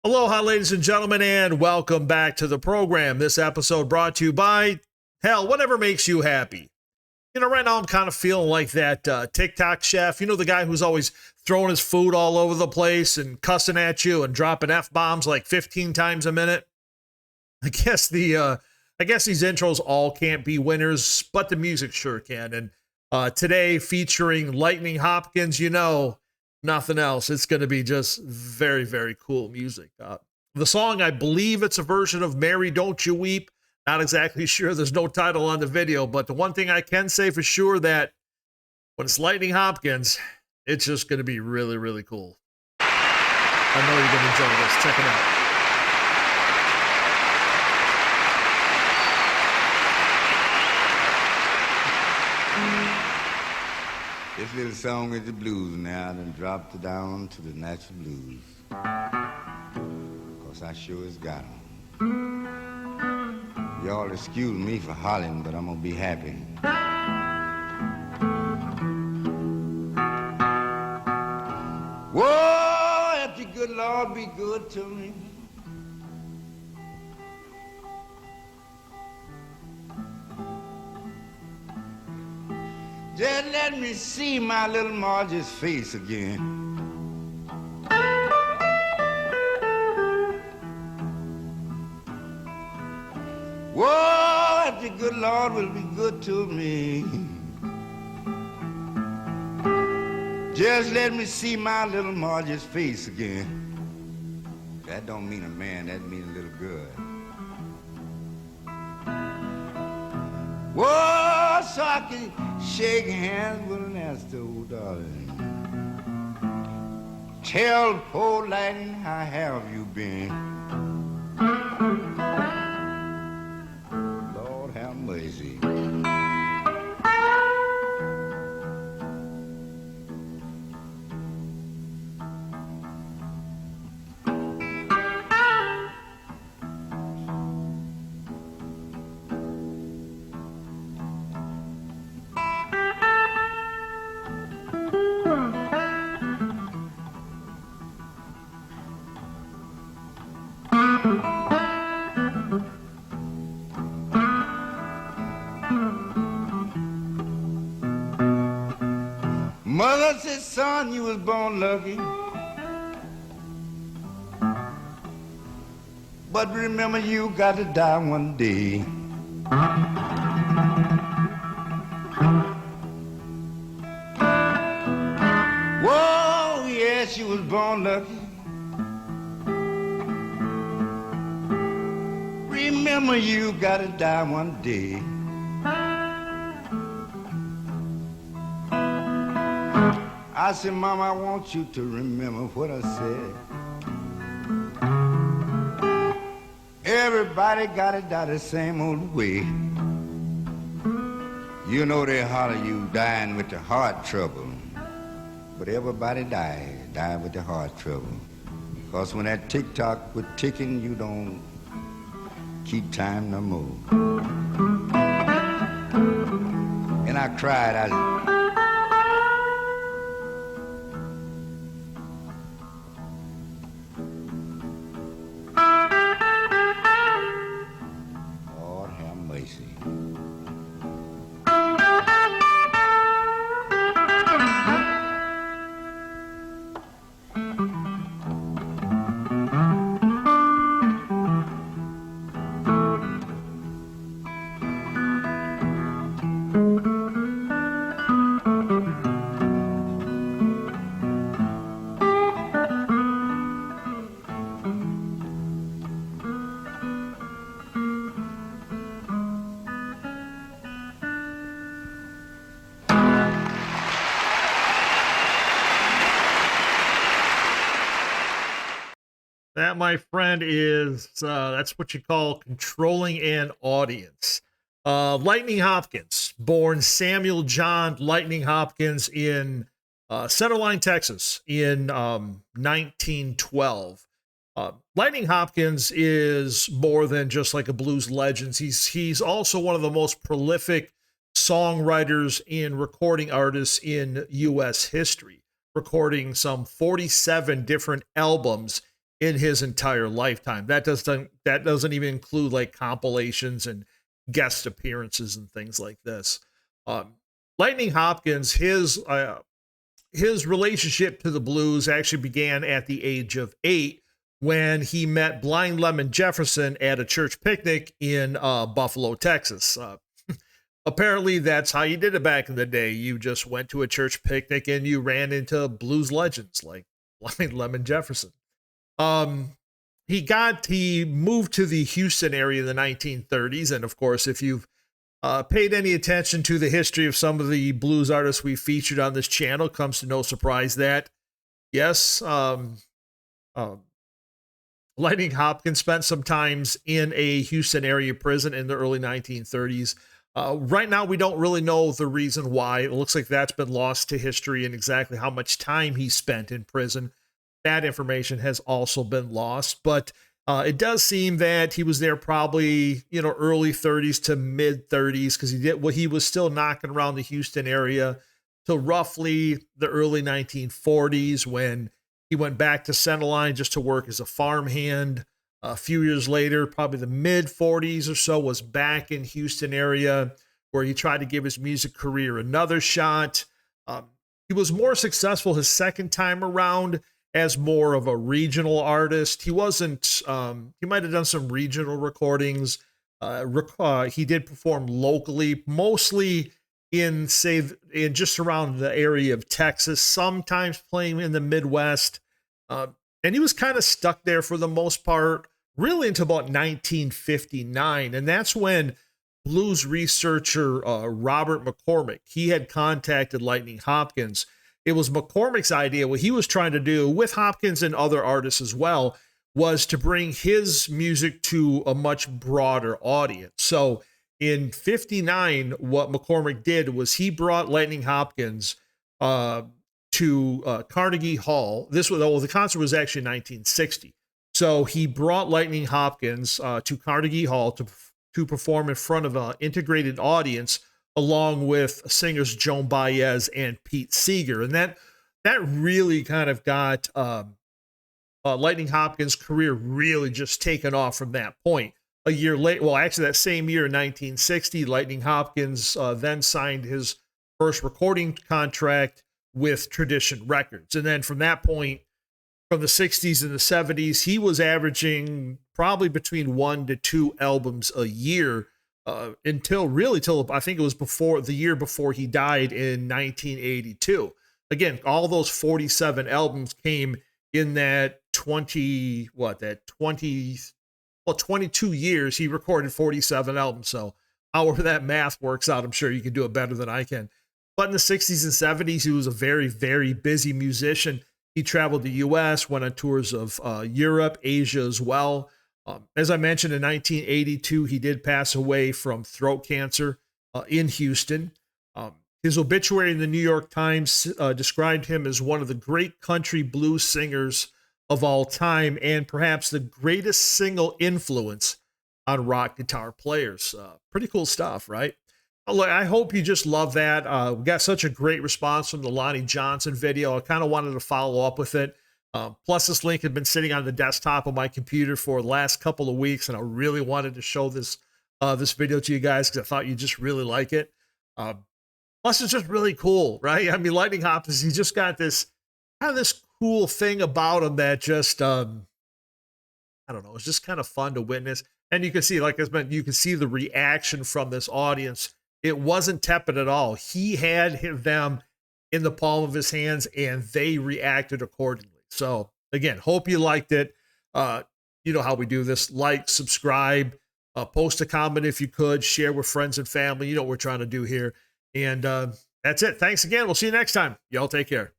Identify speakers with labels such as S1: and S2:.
S1: Aloha, ladies and gentlemen, and welcome back to the program. This episode brought to you by, whatever makes you happy. You know, right now I'm kind of feeling like that TikTok chef. You know, the guy who's always throwing his food all over the place and cussing at you and dropping F-bombs like 15 times a minute. I guess these intros all can't be winners, but the music sure can. And today, featuring Lightnin Hopkins, you know, nothing else. It's going to be just very, very cool music. The song, I believe it's a version of Mary, Don't You Weep. Not exactly sure. There's no title on the video, but the one thing I can say for sure that when it's Lightnin Hopkins, it's just going to be really, really cool. I know you're going to enjoy this. Check it out.
S2: This little song is the blues now, and dropped it down to the natural blues. 'Cause I sure has got 'em. Y'all excuse me for hollering, but I'm gonna be happy. Whoa, if the good Lord be good to me. Just let me see my little Marge's face again. Whoa, if the good Lord will be good to me. Just let me see my little Marge's face again. That don't mean a man, that means a little girl. Whoa, so I can shake hands with an nasty old darling. Tell poor Lightnin, how have you been? Lord have mercy. Mother said, son, you was born lucky. But remember, you got to die one day. Whoa, yes, you was born lucky. Remember, you got to die one day. I said, Mama, I want you to remember what I said. Everybody gotta die the same old way. You know they holler you dying with the heart trouble. But everybody die with the heart trouble. 'Cause when that tick-tock was ticking, you don't keep time no more. And I cried, I said,
S1: That, my friend, is that's what you call controlling an audience. Lightnin Hopkins, born Samuel John Lightnin Hopkins in Center Line, Texas, in 1912. Lightnin Hopkins is more than just like a blues legend. He's also one of the most prolific songwriters and recording artists in U.S. history, recording some 47 different albums in his entire lifetime. That doesn't even include like compilations and guest appearances and things like this. Lightnin Hopkins, his relationship to the blues actually began at the age of 8 when he met Blind Lemon Jefferson at a church picnic in Buffalo, Texas. Apparently, that's how you did it back in the day. You just went to a church picnic and you ran into blues legends like Blind Lemon Jefferson. He moved to the Houston area in the 1930s. And of course, if you've paid any attention to the history of some of the blues artists we featured on this channel, it comes to no surprise that, yes, Lightnin Hopkins spent some times in a Houston area prison in the early 1930s. Right now, we don't really know the reason why. It looks like that's been lost to history, and exactly how much time he spent in prison, that information has also been lost. But it does seem that he was there probably, early 30s to mid 30s, because he was still knocking around the Houston area till roughly the early 1940s, when he went back to Centerline just to work as a farmhand. A few years later, probably the mid 40s or so, was back in Houston area, where he tried to give his music career another shot. He was more successful his second time around as more of a regional artist. He wasn't, he might have done some regional recordings. He did perform locally, mostly in just around the area of Texas, sometimes playing in the Midwest. And he was kind of stuck there for the most part, really until about 1959. And that's when blues researcher Robert McCormick, he had contacted Lightnin Hopkins. It was McCormick's idea. What he was trying to do with Hopkins and other artists as well was to bring his music to a much broader audience. So in 59, what McCormick did was he brought Lightnin Hopkins to Carnegie Hall. The concert was actually in 1960. So he brought Lightnin Hopkins to Carnegie Hall to perform in front of an integrated audience, along with singers Joan Baez and Pete Seeger. And that really kind of got Lightnin Hopkins' career really just taken off from that point. A year later, well, actually that same year in 1960, Lightnin Hopkins then signed his first recording contract with Tradition Records. And then from that point, from the 60s and the 70s, he was averaging probably between 1 to 2 albums a year until I think it was the year before he died in 1982. Again, all those 47 albums came in that 22 years. He recorded 47 albums. So however that math works out, I'm sure you can do it better than I can. But in the 60s and 70s, he was a very, very busy musician. He traveled the U.S., went on tours of Europe, Asia as well. As I mentioned, in 1982, he did pass away from throat cancer in Houston. His obituary in the New York Times described him as one of the great country blues singers of all time, and perhaps the greatest single influence on rock guitar players. Pretty cool stuff, right? Look, I hope you just love that. We got such a great response from the Lonnie Johnson video. I kind of wanted to follow up with it. Plus, this link had been sitting on the desktop of my computer for the last couple of weeks, and I really wanted to show this video to you guys because I thought you'd just really like it. Plus, it's just really cool, right? I mean, Lightnin Hopkins, he's just got this cool thing about him that just, I don't know, it's just kind of fun to witness. And you can see, like I said, you can see the reaction from this audience. It wasn't tepid at all. He had them in the palm of his hands, and they reacted accordingly. So again, hope you liked it. You know how we do this: like, subscribe, post a comment if you could, share with friends and family. You know what we're trying to do here. And that's it. Thanks again. We'll see you next time. Y'all take care.